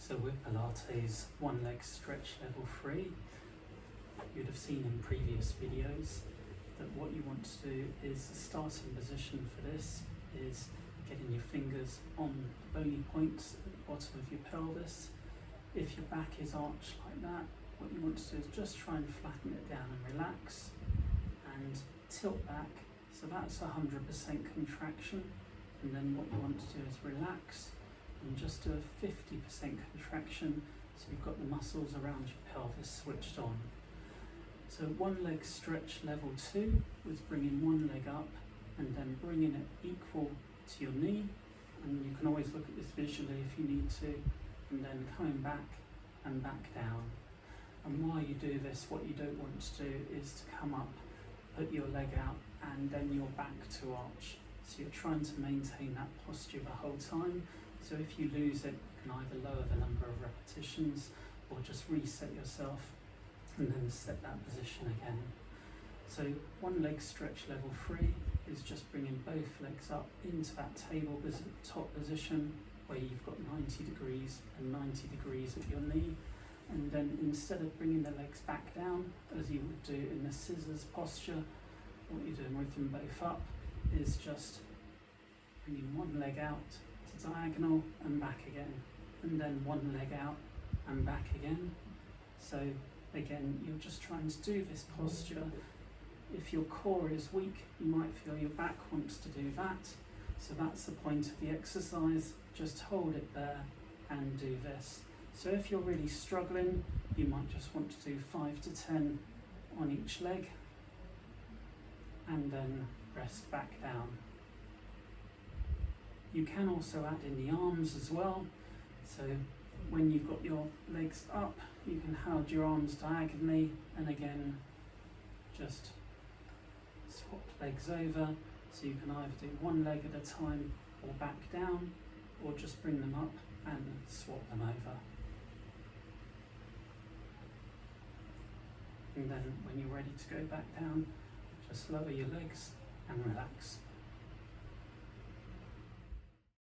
So with Pilates, one leg stretch level 3, you'd have seen in previous videos that what you want to do is the starting position for this is getting your fingers on the bony points at the bottom of your pelvis. If your back is arched like that, what you want to do is just try and flatten it down and relax and tilt back. So that's 100% contraction. And then what you want to do is relax and just do a 50% contraction, so you've got the muscles around your pelvis switched on. So one leg stretch level 2 was bringing one leg up and then bringing it equal to your knee, and you can always look at this visually if you need to, and then coming back and back down. And while you do this, what you don't want to do is to come up, put your leg out and then your back to arch. So you're trying to maintain that posture the whole time. So if you lose it, you can either lower the number of repetitions or just reset yourself and then set that position again. So one leg stretch level 3 is just bringing both legs up into that table top position where you've got 90 degrees and 90 degrees at your knee. And then instead of bringing the legs back down as you would do in the scissors posture, what you're doing with them both up is just bringing one leg out to diagonal and back again, and then one leg out and back again. So again, you're just trying to do this posture. If your core is weak, you might feel your back wants to do that. So that's the point of the exercise. Just hold it there and do this. So if you're really struggling, you might just want to do 5 to 10 on each leg and then rest back down. You can also add in the arms as well. So when you've got your legs up, you can hold your arms diagonally and again just swap legs over. So you can either do one leg at a time or back down, or just bring them up and swap them over. And then when you're ready to go back down, just lower your legs and relax.